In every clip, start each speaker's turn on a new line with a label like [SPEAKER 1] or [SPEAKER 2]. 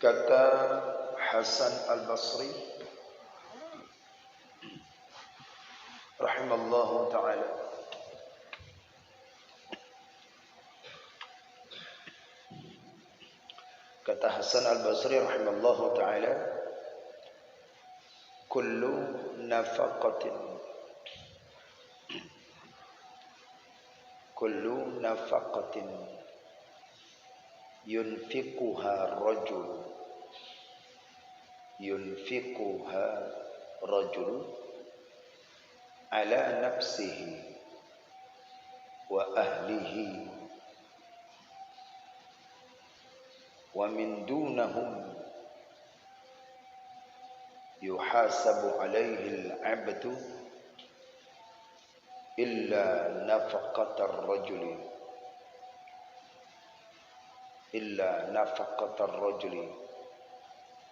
[SPEAKER 1] Kata Hasan Al-Basri rahimallahu ta'ala, kata Hasan Al-Basri rahimallahu ta'ala, kullu nafaqatin yunfiquha rajul ala nafsihi wa ahlihi wa min dunahum yuhasabu alaihi al-'abdu illa nafaqatar rajuli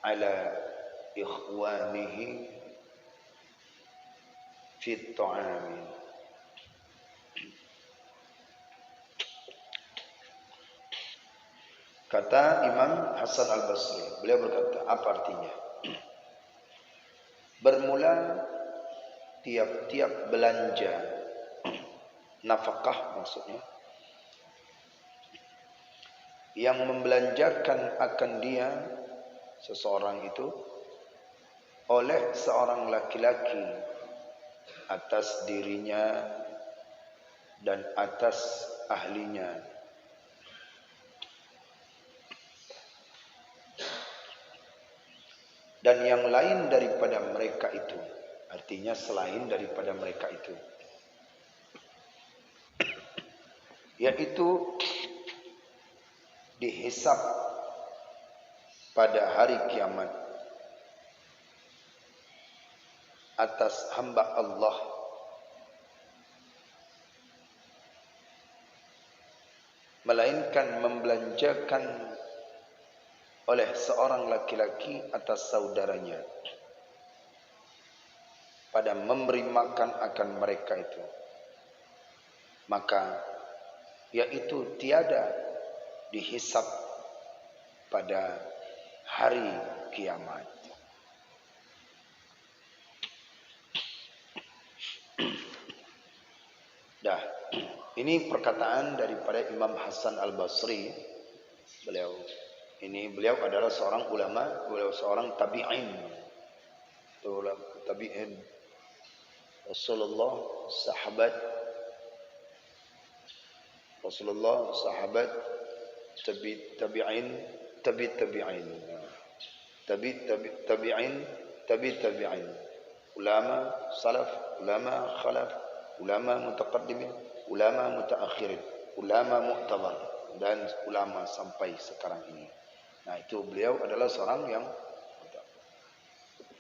[SPEAKER 1] ala ikhwanihi fi at-ta'ami. Kata Imam Hasan Al-Basri, beliau berkata, apa artinya? Bermula tiap-tiap belanja, nafkah maksudnya, yang membelanjakan akan dia seseorang itu oleh seorang laki-laki atas dirinya dan atas ahlinya, dan yang lain daripada mereka itu, artinya selain daripada mereka itu, yaitu dihisab pada hari kiamat atas hamba Allah melainkan membelanjakan oleh seorang laki-laki atas saudaranya pada memberi makan akan mereka itu, maka yaitu tiada dihisab pada hari kiamat. Dah, ini perkataan daripada Imam Hasan Al-Basri. Beliau adalah seorang ulama, beliau seorang tabi'in. Tabi'in Rasulullah, sahabat tabi'in, ulama salaf, ulama khalaf, ulama mutaqaddimin, ulama mutaakhirin, ulama mu'tabar, dan ulama sampai sekarang ini. Nah, itu beliau adalah seorang yang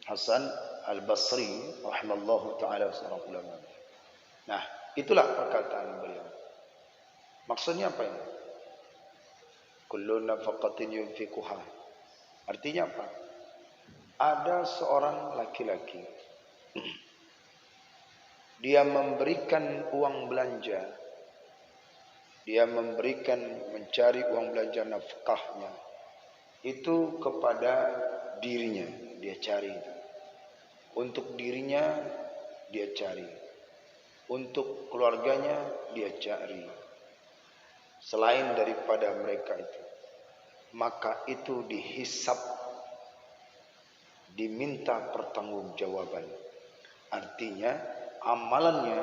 [SPEAKER 1] Hasan Al-Basri rahimallahu ta'ala, seorang ulama. Nah, itulah perkataan beliau. Maksudnya apa ini? Kullu nafaqatin yunfiquha. Artinya apa? Ada seorang laki-laki, dia memberikan uang belanja, dia mencari uang belanja nafkahnya itu kepada dirinya, dia cari itu. Untuk dirinya dia cari, untuk keluarganya dia cari, selain daripada mereka itu, maka itu dihisab, diminta pertanggungjawaban. Artinya amalannya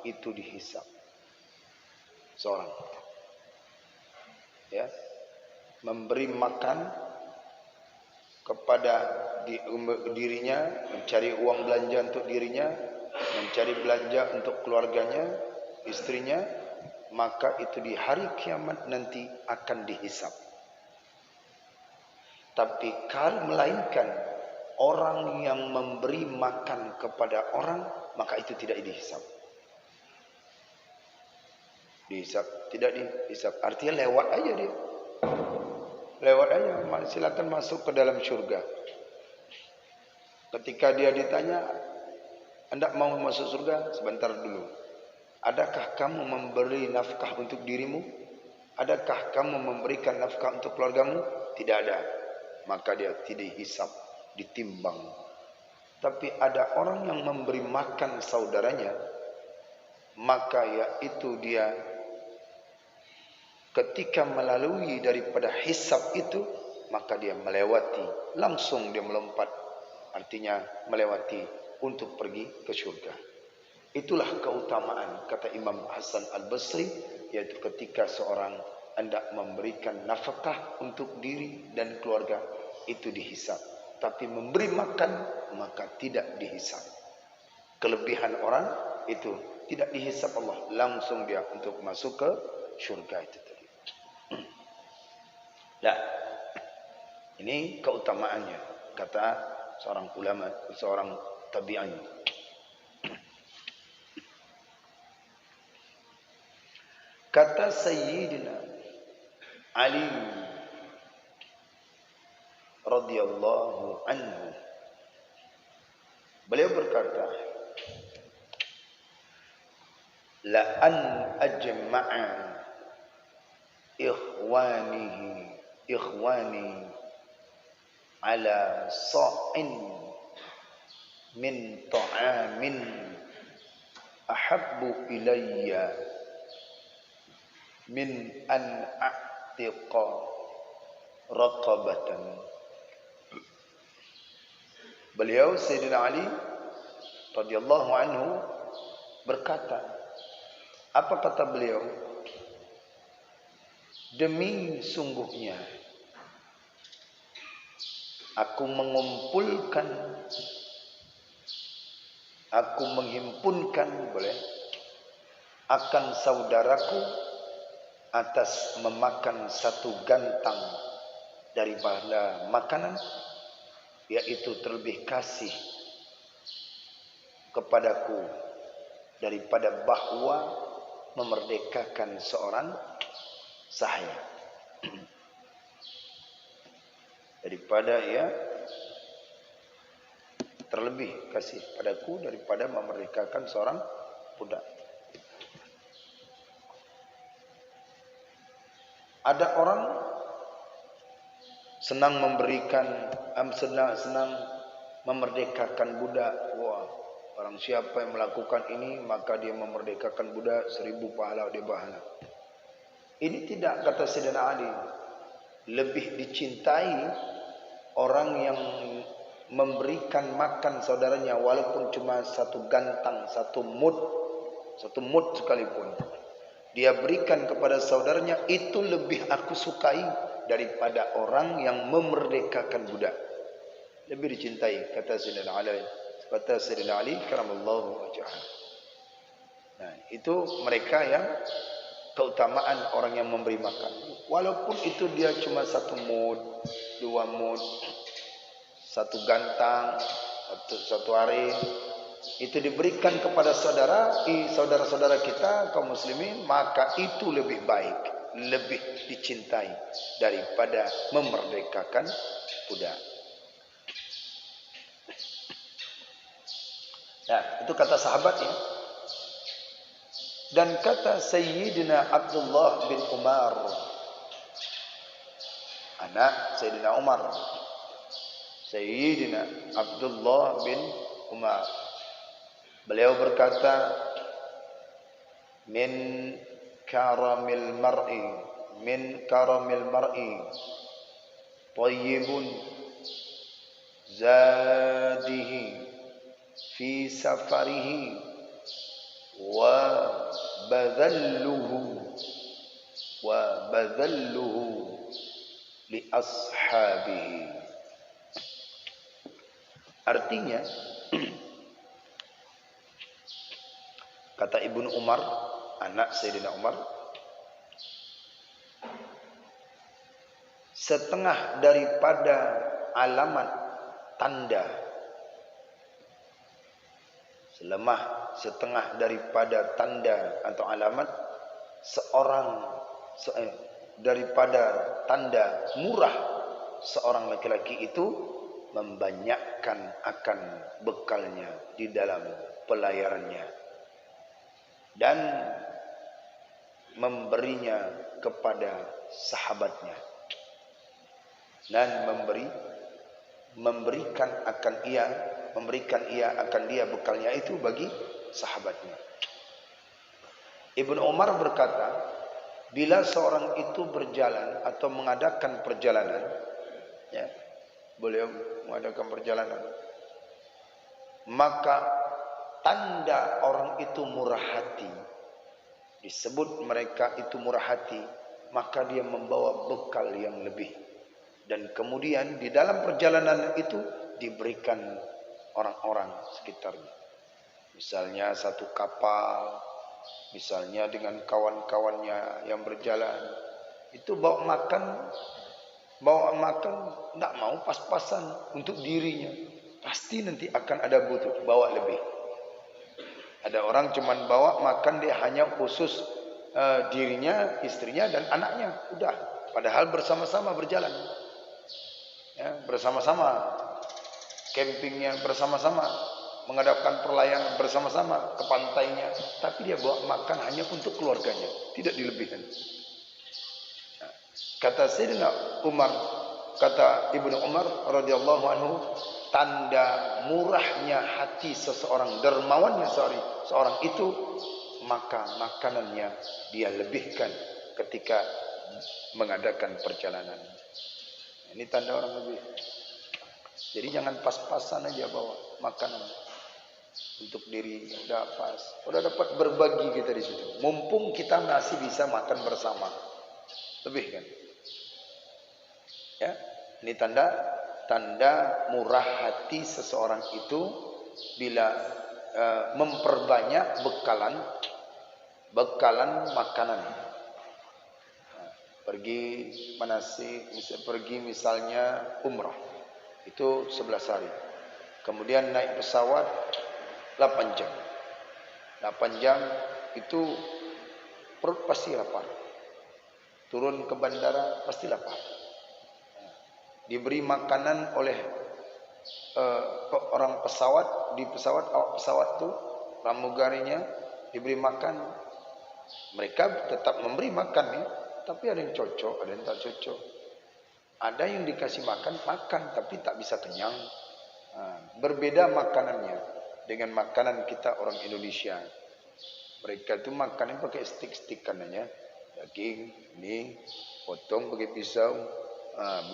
[SPEAKER 1] itu dihisab. Seorang, ya, memberi makan kepada dirinya, mencari uang belanja untuk dirinya, mencari belanja untuk keluarganya, istrinya, maka itu di hari kiamat nanti akan dihisab. Tapi kalau melainkan orang yang memberi makan kepada orang, maka itu tidak dihisab. Tidak dihisab. Artinya lewat aja dia. Lewat aja, silakan masuk ke dalam syurga. Ketika dia ditanya, "Anda mau masuk surga?" Sebentar dulu. Adakah kamu memberi nafkah untuk dirimu? Adakah kamu memberikan nafkah untuk keluargamu? Tidak ada. maka dia tidak hisab, ditimbang. Tapi ada orang yang memberi makan saudaranya, maka yaitu dia ketika melalui daripada hisab itu, maka dia melewati, langsung dia melompat, artinya melewati untuk pergi ke syurga. Itulah keutamaan, kata Imam Hasan Al-Basri, yaitu ketika seorang hendak memberikan nafkah untuk diri dan keluarga, itu dihisab. Tapi memberi makan, maka tidak dihisab. Kelebihan orang itu tidak dihisab Allah, langsung dia untuk masuk ke syurga itu tadi. Nah, ini keutamaannya, kata seorang ulama, seorang tabi'in. Kata Sayyidina Ali radhiyallahu anhu, beliau berkata, la an ajma'a ikhwani ala sa'in min ta'amin ahabbu ilayya min an a'tiqa raqabatan. Beliau Sayyidina Ali radhiyallahu anhu berkata, apa kata beliau? Demi sungguhnya aku menghimpunkan boleh akan saudaraku atas memakan satu gantang daripada makanan, yaitu terlebih kasih kepadaku daripada bahwa memerdekakan seorang sahaya. Daripada ia terlebih kasih padaku daripada memerdekakan seorang budak. Ada orang senang memberikan, senang memerdekakan budak. Wah, barang siapa yang melakukan ini, maka dia memerdekakan budak, 1000 pahala dia bahala. Ini tidak, kata Sayyidina Ali. Lebih dicintai orang yang memberikan makan saudaranya, walaupun cuma satu gantang, satu mud sekalipun. Dia berikan kepada saudaranya, itu lebih aku sukai daripada orang yang memerdekakan budak. Lebih dicintai, kata Sayyidina Ali. Kata Sayyidina Ali karamallahu wajhahu. Nah, itu mereka yang keutamaan orang yang memberi makan. Walaupun itu dia cuma 1 mud, 2 mud, 1 gantang, satu hari, itu diberikan kepada saudara-saudara kita kaum muslimin, maka itu lebih baik, lebih dicintai daripada memerdekakan budak. Nah, itu kata sahabatnya. Dan kata Sayyidina Abdullah bin Umar, anak Sayyidina Umar, Sayyidina Abdullah bin Umar, beliau berkata, min karamil mar'i tayyibun zadihi fi safarihi wa badalluhu li ashabihi. Artinya, kata Ibnu Umar, anak Sayyidina Umar, setengah daripada alamat tanda, setengah daripada tanda atau alamat daripada tanda murah seorang laki-laki itu membanyakkan akan bekalnya di dalam pelayarannya dan memberinya kepada sahabatnya. dan memberikan ia akan dia bekalnya itu bagi sahabatnya. Ibnu Umar berkata, bila seorang itu berjalan atau mengadakan perjalanan, ya, beliau mengadakan perjalanan, maka tanda orang itu murah hati, disebut mereka itu murah hati, maka dia membawa bekal yang lebih. Dan kemudian di dalam perjalanan itu diberikan orang-orang sekitarnya. Misalnya satu kapal, misalnya dengan kawan-kawannya yang berjalan, itu bawa makan tidak mau pas-pasan untuk dirinya, pasti nanti akan ada butuh, bawa lebih. Ada orang cuman bawa makan, dia hanya khusus dirinya, istrinya dan anaknya, udah. Padahal bersama-sama berjalan, ya, bersama-sama campingnya, bersama-sama mengadakan perlayanan bersama-sama ke pantainya, tapi dia bawa makan hanya untuk keluarganya, tidak dilebihkan. Kata Sayyidina Umar, kata Ibnu Umar radhiyallahu anhu, tanda murahnya hati seseorang, dermawannya seorang itu, maka makanannya dia lebihkan ketika mengadakan perjalanan. Ini tanda orang lebih. Jadi jangan pas-pasan aja bawa makanan untuk diri, udah pas, udah dapat berbagi kita di situ. Mumpung kita masih bisa makan bersama, lebih kan? Ya, ini tanda murah hati seseorang itu bila memperbanyak bekalan makanan. Pergi manasik, pergi misalnya umrah, itu 11 hari. Kemudian naik pesawat 8 jam. 8 jam itu perut pasti lapar. Turun ke bandara pasti lapar. Diberi makanan oleh orang pesawat, di pesawat, awak pesawat itu pramugarinya diberi makan. Mereka tetap memberi makan ya, tapi ada yang cocok, ada yang tak cocok. Ada yang dikasih makan tapi tak bisa kenyang. Berbeda makanannya dengan makanan kita orang Indonesia. Mereka itu makannya pakai stik-stikan aja, daging ini potong pakai pisau.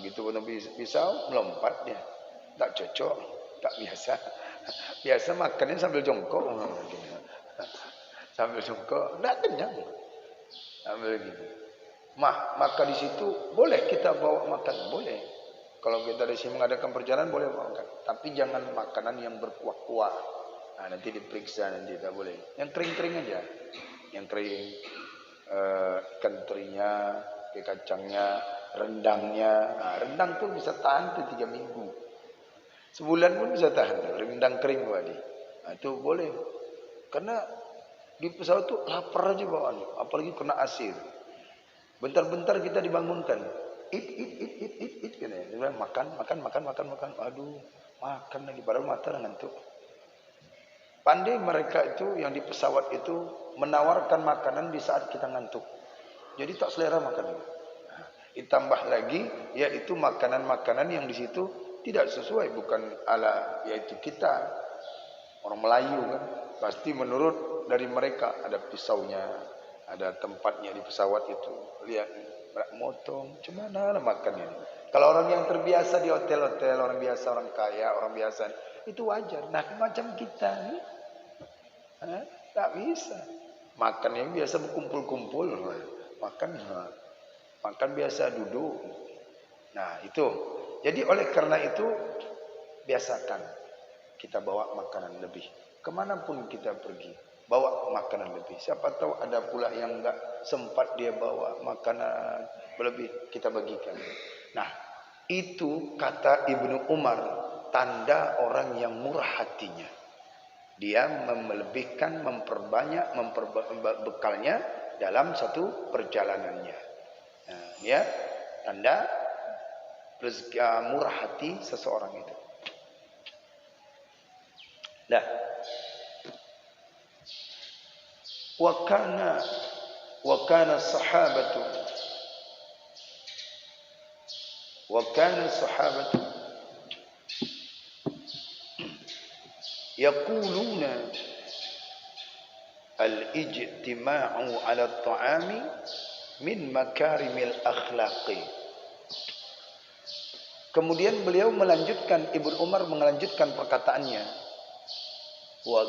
[SPEAKER 1] Begitu potong pisau melompat dia, tak cocok, tak biasa. Biasa makannya sambil jongkok, sambil jongkok, tak kenyang. Sambil gitu. Maka di situ boleh kita bawa makan, boleh. Kalau kita di sini mengadakan perjalanan boleh bawa makan, tapi jangan makanan yang berkuah-kuah. Nanti diperiksa, nanti tak boleh. Yang kering-kering aja, yang kering, ikan terinya, kacangnya, rendangnya. Rendang tuh bisa tahan tuh 3 minggu, sebulan pun bisa tahan. Rendang kering wadi, itu boleh. Karena di pesawat tuh lapar aja bawaan, apalagi kena asir. Bentar-bentar kita dibangunkan, eat, kan ya. Makan. Aduh, makan lagi, padahal mata ngantuk. Pandai mereka itu yang di pesawat itu menawarkan makanan di saat kita ngantuk. Jadi tak selera makan. Ditambah lagi, yaitu makanan-makanan yang di situ tidak sesuai, bukan ala yaitu kita orang Melayu kan. Pasti menurut dari mereka ada pisaunya, ada tempatnya di pesawat itu. Lihat, motong, cuman makannya. Kalau orang yang terbiasa di hotel-hotel, orang biasa, orang kaya, orang biasa, itu wajar. Nah, macam kita nih, tak bisa. Makan yang biasa berkumpul-kumpul, makan biasa duduk. Nah, itu. Jadi oleh karena itu, biasakan kita bawa makanan lebih. Kemanapun kita pergi, bawa makanan lebih. Siapa tahu ada pula yang enggak sempat dia bawa makanan berlebih, kita bagikan. Nah, itu kata Ibnu Umar, tanda orang yang murah hatinya. Dia melebihkan, memperbanyak, bekalnya dalam satu perjalanannya. Nah, ya, tanda murah hati seseorang itu. Nah, wa kana sahabatu Wa kana sahabatu yaquluna al-ijtima'u 'ala at-ta'ami min makarimil akhlaqi. Kemudian beliau melanjutkan, Ibnu Umar melanjutkan perkataannya, wa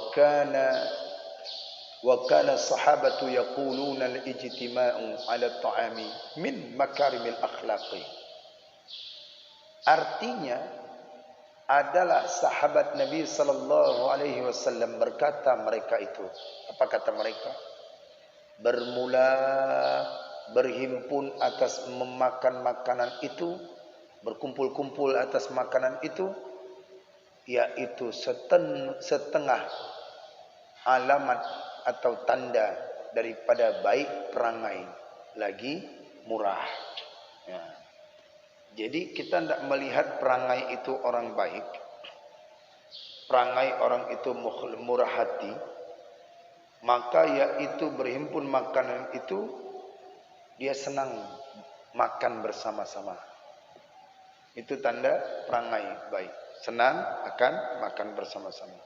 [SPEAKER 1] kana sahabatu yaquluna al-ijtima'u 'ala at-ta'ami min makarimil akhlaqi. Artinya adalah sahabat Nabi sallallahu alaihi wasallam berkata mereka itu, apa kata mereka? Bermula berhimpun atas memakan makanan itu, berkumpul-kumpul atas makanan itu, yaitu setengah alamat atau tanda daripada baik perangai lagi murah. Ya. Jadi kita tidak melihat perangai itu orang baik, perangai orang itu murah hati, maka yaitu berhimpun makanan itu dia senang makan bersama-sama. Itu tanda perangai baik, senang akan makan bersama-sama.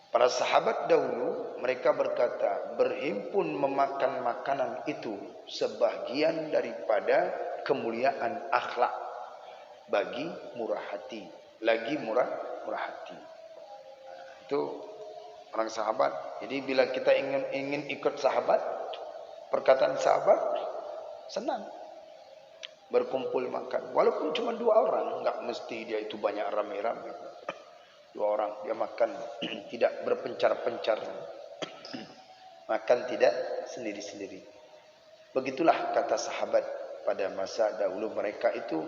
[SPEAKER 1] Para sahabat dahulu mereka berkata, berhimpun memakan makanan itu sebagian daripada kemuliaan akhlak bagi murah hati, lagi murah hati. Itu orang sahabat. Jadi bila kita ingin ikut sahabat, perkataan sahabat, senang berkumpul makan. Walaupun cuma 2 orang, enggak mesti dia itu banyak ramai-ramai. 2 orang dia makan tidak berpencar-pencar, makan tidak sendiri-sendiri. Begitulah kata sahabat pada masa dahulu, mereka itu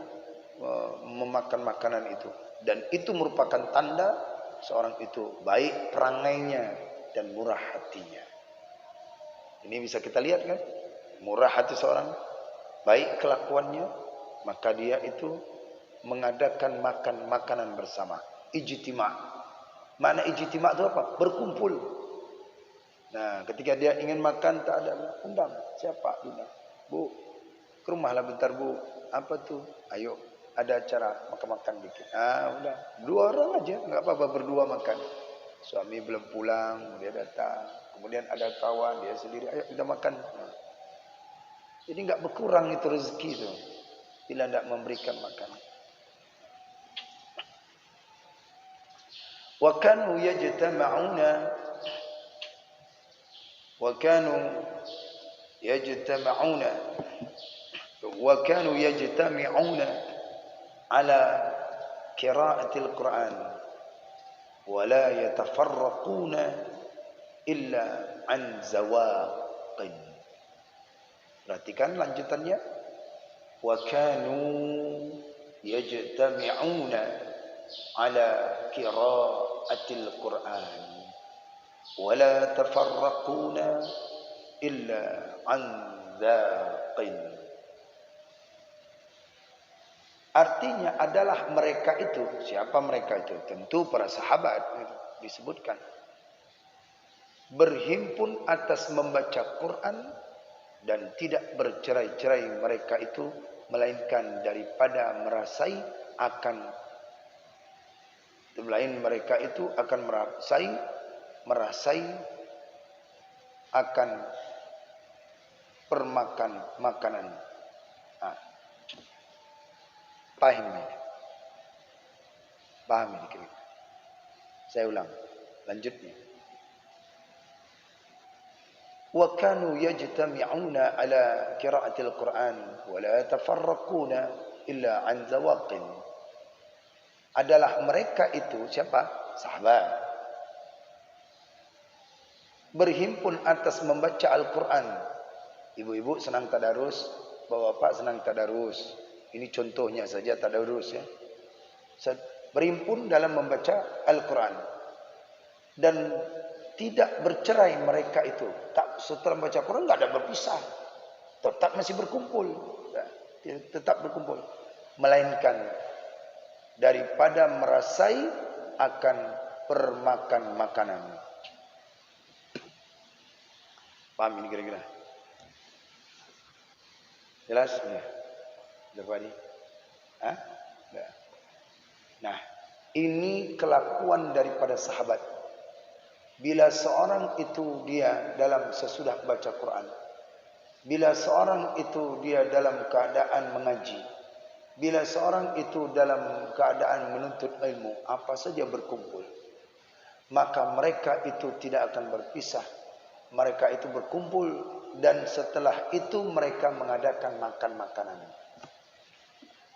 [SPEAKER 1] memakan makanan itu, dan itu merupakan tanda seorang itu baik perangainya dan murah hatinya. Ini bisa kita lihat kan, murah hati seorang, baik kelakuannya, maka dia itu mengadakan makan makanan bersama. Ijtima'. Mana ijtima' itu apa? Berkumpul. Nah, ketika dia ingin makan tak ada, undang. Siapa? Undang. Bu, ke rumah lah bentar bu. Apa tuh? Ayo, ada acara makan-makan dikit. Udah. 2 orang aja, enggak apa-apa berdua makan. Suami belum pulang, dia datang. Kemudian ada kawan, dia sendiri. Ayo kita makan. Jadi enggak berkurang itu rezeki itu bila tidak memberikan makanan. وكانوا يجتمعون على قراءة القرآن ولا يتفرقون إلا عن زواق. Perhatikan lanjutannya. وكانوا يجتمعون على قراءة القرآن ولا تفرقون إلا عن ذاق. Artinya adalah mereka itu, siapa mereka itu? Tentu para sahabat disebutkan. Berhimpun atas membaca Quran dan tidak bercerai-cerai mereka itu, melainkan daripada merasai akan permakan makanan. Paham ini kira-kira. Saya ulang lanjutnya. Wa kanu yajtami'una ala qira'atil Qur'an wa la yatafarraquna illa an zawaqin. Adalah mereka itu siapa? Sahabat. Berhimpun atas membaca Al-Quran. Ibu-ibu senang tadarus, bapak-bapak senang tadarus. Ini contohnya saja tadarus ya. Berhimpun dalam membaca Al-Quran. Dan tidak bercerai mereka itu. Tak, setelah membaca Al-Quran tidak ada berpisah. Tetap masih berkumpul. Tetap berkumpul. Melainkan daripada merasai akan permakan makanan. Paham ini kira-kira? Jelas? Ya. Dapat ini. Hah? Nah, ini kelakuan daripada sahabat. Bila seorang itu dia dalam sesudah baca Quran, bila seorang itu dia dalam keadaan mengaji, bila seorang itu dalam keadaan menuntut ilmu, apa saja berkumpul, maka mereka itu tidak akan berpisah. Mereka itu berkumpul dan setelah itu mereka mengadakan makan makanan.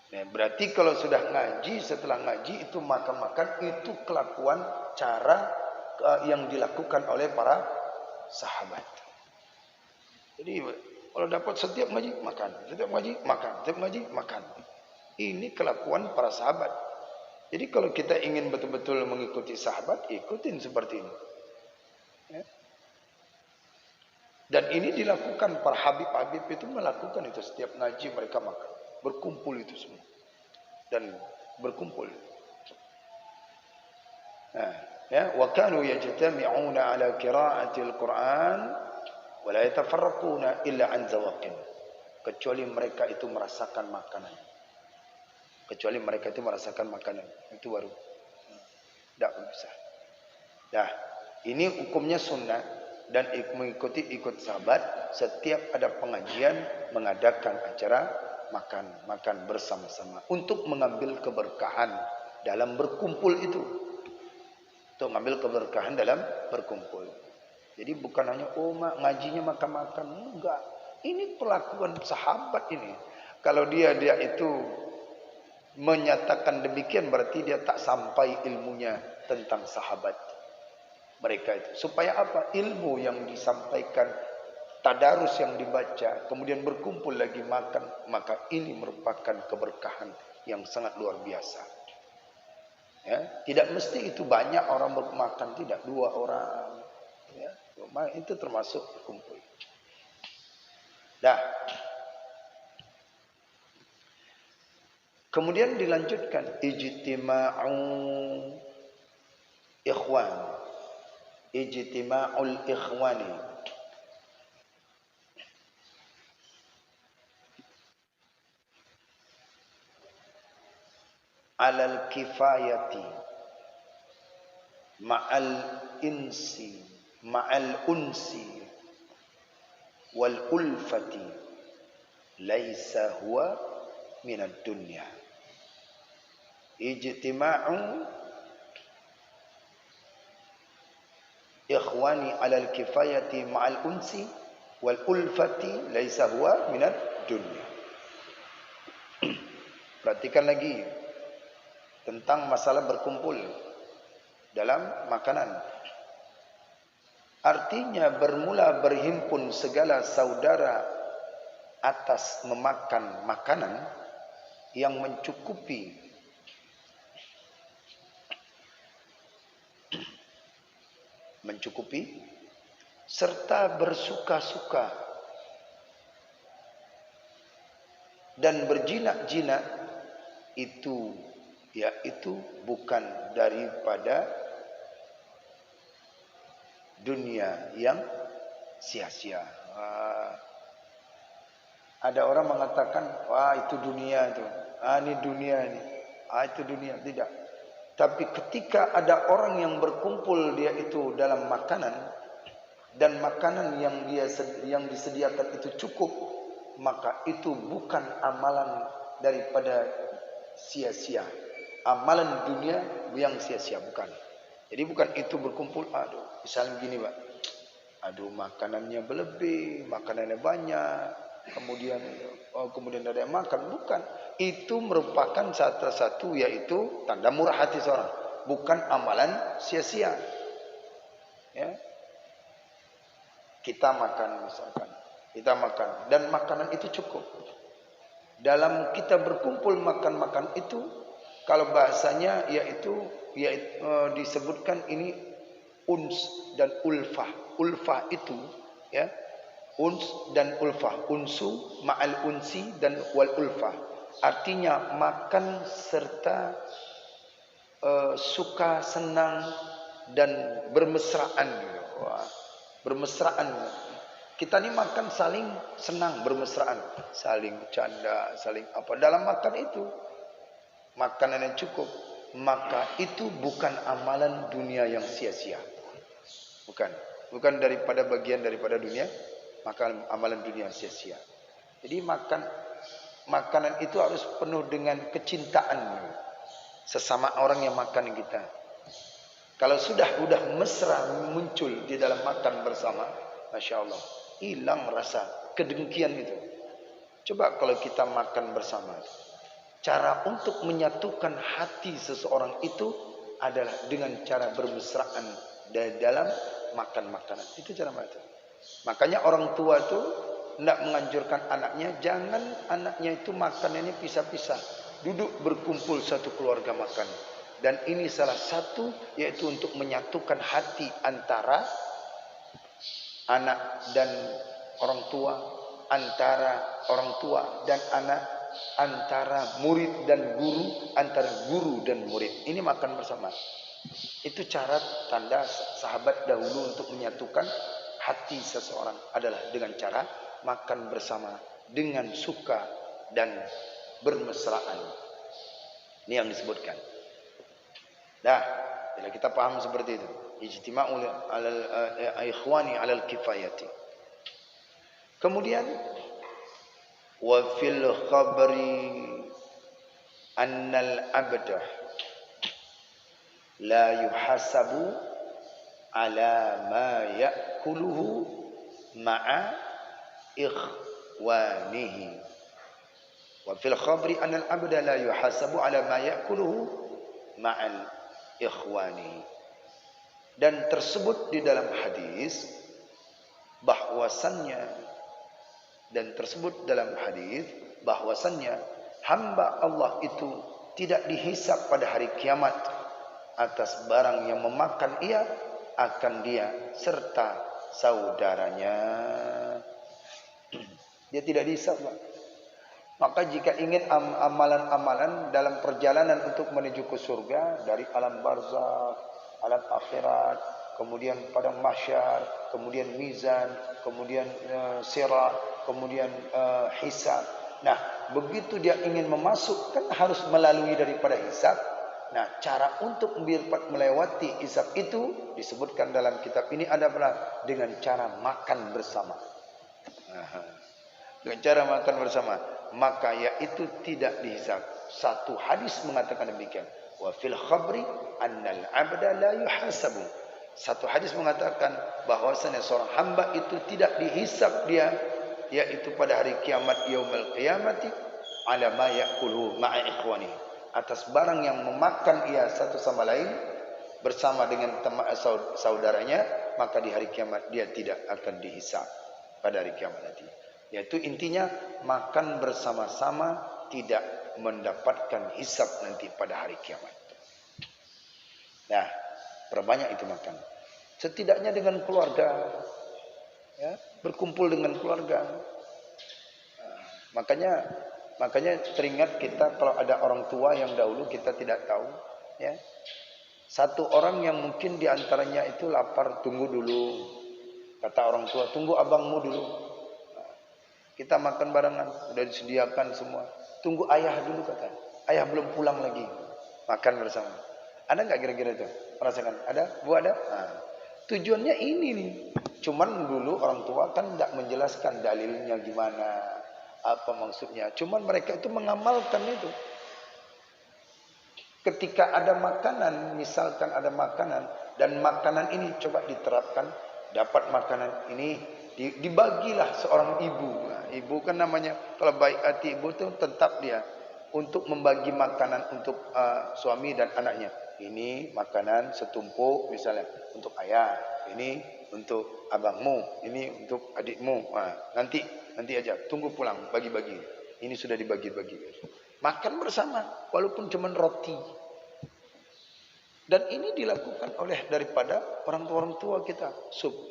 [SPEAKER 1] Nah, berarti kalau sudah ngaji, setelah ngaji itu makan-makan, itu kelakuan cara yang dilakukan oleh para sahabat. Jadi kalau dapat setiap ngaji makan, setiap ngaji makan, setiap ngaji makan. Ini kelakuan para sahabat. Jadi kalau kita ingin betul-betul mengikuti sahabat, ikutin seperti ini. Ya. Dan ini dilakukan para habib-habib itu melakukan itu setiap ngaji mereka makan, berkumpul itu semua dan berkumpul. Nah, ya, wa kanu yajtami'una ala qira'atil Qur'an wa la yatafarraquna illa an zawaqin. Kecuali mereka itu merasakan makanan. Kecuali mereka itu merasakan makanan, itu baru tidak bisa. Nah, ini hukumnya sunnah. Dan mengikuti sahabat, setiap ada pengajian mengadakan acara makan bersama-sama untuk mengambil keberkahan dalam berkumpul itu. Untuk mengambil keberkahan dalam berkumpul. Jadi bukan hanya ngajinya makan-makan, enggak. Ini perlakuan sahabat ini. Kalau dia itu menyatakan demikian, berarti dia tak sampai ilmunya tentang sahabat mereka itu. Supaya apa? Ilmu yang disampaikan, tadarus yang dibaca, kemudian berkumpul lagi makan, maka ini merupakan keberkahan yang sangat luar biasa. Ya, tidak mesti itu banyak orang bermakan, tidak 2 orang. Ya, itu termasuk berkumpul. Dah. Kemudian dilanjutkan ijtima'u ikhwan. Ijtima'ul ikhwani. Alal kifayati ma'al insi ma'al unsi wal ulfati laisa huwa minad dunya. Ijtima'u ikhwani alal kifayati ma'al unsi wal ulfati laisa huwa minad dunya. Perhatikan lagi tentang masalah berkumpul dalam makanan. Artinya bermula berhimpun segala saudara atas memakan makanan yang mencukupi serta bersuka-suka dan berjinak-jinak, itu yaitu bukan daripada dunia yang sia-sia. Ada orang mengatakan, wah itu dunia itu, ini dunia ini, itu dunia. Tidak. Tapi ketika ada orang yang berkumpul dia itu dalam makanan, dan makanan yang disediakan itu cukup, maka itu bukan amalan daripada sia-sia, amalan dunia yang sia-sia, bukan. Jadi bukan itu berkumpul, misalnya begini Pak, makanannya berlebih, makanannya banyak, kemudian ada yang makan, bukan. Itu merupakan satu yaitu tanda murah hati seorang, bukan amalan sia-sia. Ya. Kita makan misalkan, dan makanan itu cukup. Dalam kita berkumpul makan itu, kalau bahasanya yaitu disebutkan ini uns dan ulfah. Ulfah itu ya, uns dan ulfah, unsu ma'al unsi dan wal ulfah. Artinya makan serta suka, senang dan bermesraan. Wah, bermesraan. Kita ni makan saling senang, bermesraan, saling bercanda, saling apa dalam makan itu. makanan yang cukup, maka itu bukan amalan dunia yang sia-sia. Bukan daripada bagian daripada dunia, maka amalan dunia yang sia-sia. Jadi makanan itu harus penuh dengan kecintaan sesama orang yang makan kita. Kalau sudah mesra muncul di dalam makan bersama, Masya Allah, hilang rasa kedengkian itu. Coba kalau kita makan bersama, cara untuk menyatukan hati seseorang itu adalah dengan cara bermesraan dalam makan makanan. Itu cara macam. Makanya orang tua itu tidak menganjurkan anaknya, jangan anaknya itu makanannya pisah-pisah, duduk berkumpul satu keluarga makan. Dan ini salah satu, yaitu untuk menyatukan hati antara anak dan orang tua, antara orang tua dan anak, antara murid dan guru, antara guru dan murid. Ini makan bersama. Itu cara tanda sahabat dahulu untuk menyatukan hati seseorang adalah dengan cara makan bersama dengan suka dan bermesraan. Ini yang disebutkan. Dah, bila kita paham seperti itu, ijtima'u alal ikhwani alal kifayati. Kemudian wa fil khabri annal abda la yuhasabu ala ma ya'kuluhu ma'a ikhwanihi. Wa fil khabri annal abda la yuhasabu ala ma ya'kuluhu ma'al ikhwanihi. Dan tersebut di dalam hadis bahwasannya hamba Allah itu tidak dihisap pada hari kiamat atas barang yang memakan ia akan dia serta saudaranya. Dia tidak dihisap. Maka jika ingin amalan-amalan dalam perjalanan untuk menuju ke surga, dari alam barzakh, alam akhirat, kemudian padang mahsyar, kemudian mizan, kemudian sirat, kemudian hisab. Nah, begitu dia ingin memasukkan harus melalui daripada hisab. Nah, cara untuk melewati hisab itu disebutkan dalam kitab ini adalah dengan cara makan bersama. Dengan cara makan bersama, maka yaitu tidak dihisab. Satu hadis mengatakan demikian. Wa fil khabri annal abda la yuhasabu. Satu hadis mengatakan bahwasanya seorang hamba itu tidak dihisab dia, yaitu pada hari kiamat, yaumul qiyamati, ala ma ya'kuluhu ma'a ikhwani, atas barang yang memakan ia satu sama lain bersama dengan saudaranya, maka di hari kiamat dia tidak akan dihisab pada hari kiamat nanti. Yaitu intinya makan bersama-sama tidak mendapatkan hisab nanti pada hari kiamat. Nah, perbanyak itu makan. Setidaknya dengan keluarga, ya, berkumpul dengan keluarga. Makanya teringat kita kalau ada orang tua yang dahulu kita tidak tahu, ya. Satu orang yang mungkin diantaranya itu lapar, tunggu dulu. Kata orang tua, tunggu abangmu dulu. Kita makan barengan, sudah disediakan semua. Tunggu ayah dulu, kata. Ayah belum pulang lagi. Makan bersama. Ada nggak kira-kira itu? Merasakan? Ada? Bu ada? Nah, tujuannya ini nih. Cuman dulu orang tua kan tidak menjelaskan dalilnya gimana, apa maksudnya. Cuman mereka itu mengamalkan itu. Ketika ada makanan, misalkan ada makanan, dan makanan ini coba diterapkan, dapat makanan ini, dibagilah seorang ibu. Nah, ibu kan namanya, kalau baik hati ibu itu tetap dia untuk membagi makanan untuk suami dan anaknya. Ini makanan setumpuk misalnya untuk ayah, ini untuk abangmu, ini untuk adikmu. Nah, nanti aja, tunggu pulang, bagi-bagi. Ini sudah dibagi-bagi. Makan bersama, walaupun cuma roti. Dan ini dilakukan oleh daripada orang tua kita.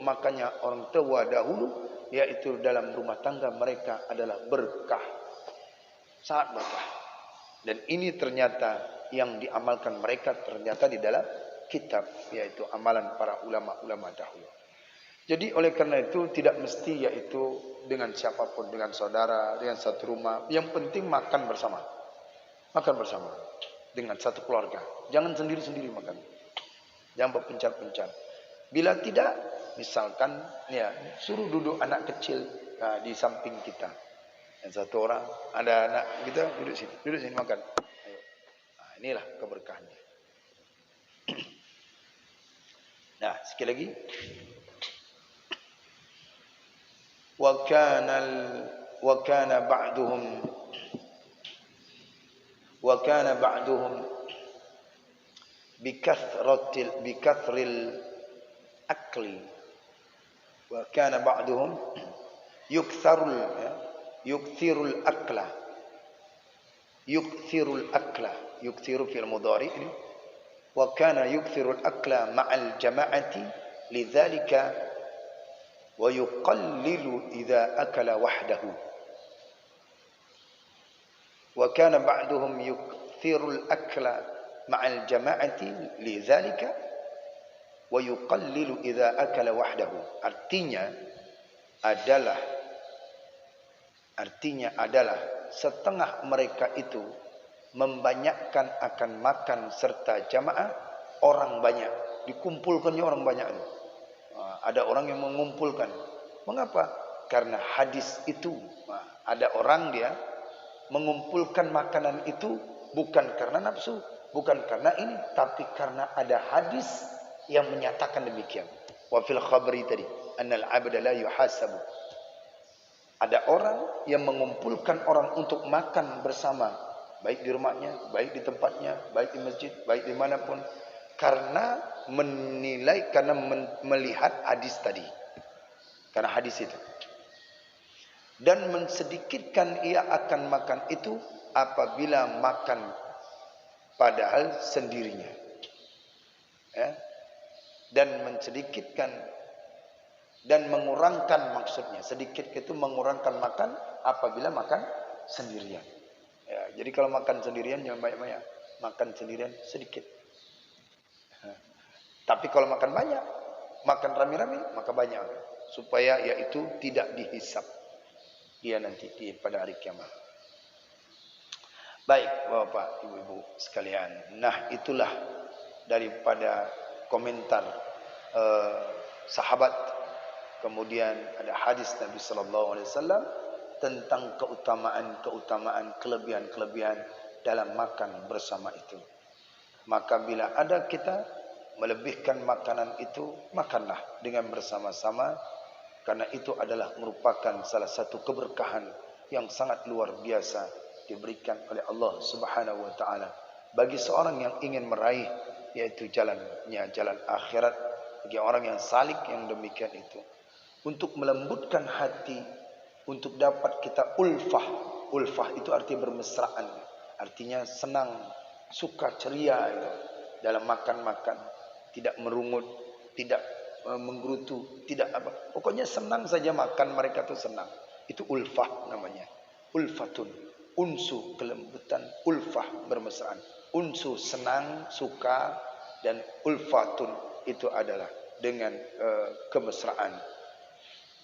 [SPEAKER 1] Makanya orang tua dahulu, yaitu dalam rumah tangga mereka adalah berkah. Sangat berkah. Dan ini ternyata yang diamalkan mereka ternyata di dalam kitab, yaitu amalan para ulama-ulama dahulu. Jadi oleh karena itu tidak mesti yaitu dengan siapapun, dengan saudara, dengan satu rumah. Yang penting makan bersama. Makan bersama. dengan satu keluarga. Jangan sendiri-sendiri makan. Jangan berpencar-pencar. Bila tidak, misalkan ya suruh duduk anak kecil di samping kita. Yang satu orang ada anak kita duduk sini makan. Ayo. Nah, inilah keberkahannya. Nah, sekali lagi. وكان بعضهم بكثر الأكل وكان بعضهم يكثر في المضارع وكان يكثر الأكل مع الجماعة لذلك ويقلل إذا أكل وحده وكان بعضهم يكثر الأكل مع الجماعة لذلك ويقلل إذا أكل وحده. Artinya adalah setengah mereka itu membanyakkan akan makan serta jamaah orang banyak, dikumpulkannya orang banyak. Ada orang yang mengumpulkan. Mengapa? Karena hadis itu. Ada orang dia mengumpulkan makanan itu bukan karena nafsu, bukan karena ini, tapi karena ada hadis yang menyatakan demikian. Wa fil khabri tadi, annal 'abda la yuhasabu. Ada orang yang mengumpulkan orang untuk makan bersama, baik di rumahnya, baik di tempatnya, baik di masjid, baik di manapun, karena menilai, karena melihat hadis tadi, karena hadis itu, dan mensedikitkan ia akan makan itu apabila makan padahal sendirinya, ya? Dan mensedikitkan dan mengurangkan, maksudnya sedikit itu mengurangkan makan apabila makan sendirian. Ya, jadi kalau makan sendirian jangan banyak-banyak, makan sendirian sedikit. Tapi kalau makan banyak, makan rame-rame, maka banyak, supaya yaitu tidak dihisap dia nanti pada hari kiamat. Baik, Bapak, Ibu-ibu sekalian. Nah, itulah daripada komentar sahabat. Kemudian ada hadis Nabi sallallahu alaihi wasallam tentang keutamaan, kelebihan dalam makan bersama itu. Maka bila ada kita melebihkan makanan itu, makanlah dengan bersama-sama, karena itu adalah merupakan salah satu keberkahan yang sangat luar biasa diberikan oleh Allah Subhanahu wa taala bagi seorang yang ingin meraih, yaitu jalan akhirat, bagi orang yang salik yang demikian itu, untuk melembutkan hati, untuk dapat kita ulfah itu artinya bermesraan, artinya senang, suka, ceria itu dalam makan, tidak merungut, tidak menggerutu, tidak apa, pokoknya senang saja makan, mereka tuh senang. Itu ulfah namanya. Ulfatun, unsu kelembutan, ulfah bermesraan. Unsu senang, suka, dan ulfatun itu adalah dengan kemesraan.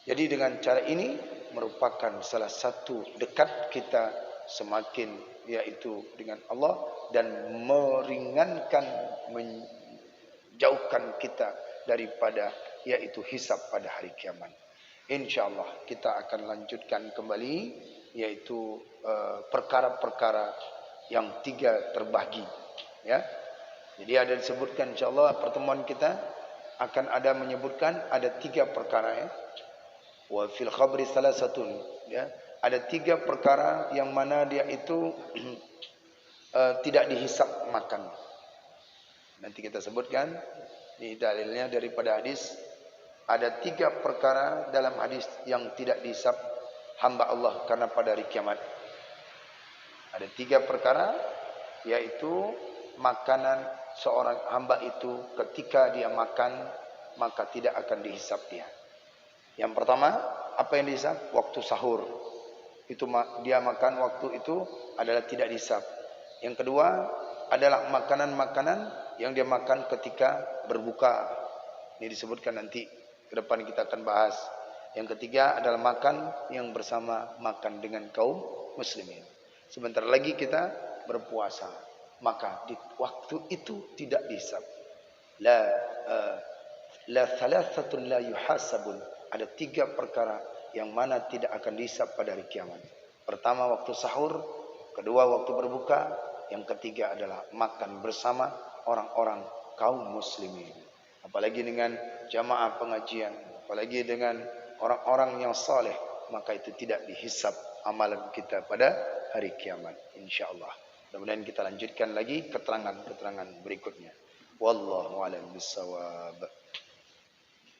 [SPEAKER 1] Jadi dengan cara ini merupakan salah satu dekat kita semakin, yaitu dengan Allah, dan meringankan, menjauhkan kita daripada yaitu hisab pada hari kiamat. InsyaAllah kita akan lanjutkan kembali, yaitu perkara-perkara yang 3 terbagi, ya. Jadi ada disebutkan, insyaAllah pertemuan kita akan ada menyebutkan ada 3 perkara, ya. Wa fil khabri salasatun, ya. Ada 3 perkara yang mana dia itu tidak dihisap makan. Nanti kita sebutkan di dalilnya daripada hadis. Ada 3 perkara dalam hadis yang tidak dihisap hamba Allah karena pada hari kiamat. Ada 3 perkara, yaitu makanan seorang hamba itu ketika dia makan maka tidak akan dihisap dia. Yang pertama, apa yang dihisap? Waktu sahur. Itu dia makan waktu itu adalah tidak dihisap. Yang kedua adalah makanan-makanan yang dia makan ketika berbuka. Ini disebutkan nanti ke depan kita akan bahas. Yang ketiga adalah makan yang bersama makan dengan kaum muslimin. Sebentar lagi kita berpuasa. maka di waktu itu tidak dihisab. La la thalathatun la yuhasabun. Ada 3 perkara yang mana tidak akan dihisab pada hari kiamat. Pertama waktu sahur, kedua waktu berbuka, yang ketiga adalah makan bersama orang-orang kaum muslimin. Apalagi dengan jamaah pengajian, apalagi dengan orang-orang yang saleh, maka itu tidak dihisab amalan kita pada hari kiamat, insyaallah. Kemudian kita lanjutkan lagi keterangan-keterangan berikutnya. Wallahu a'lam bishawab.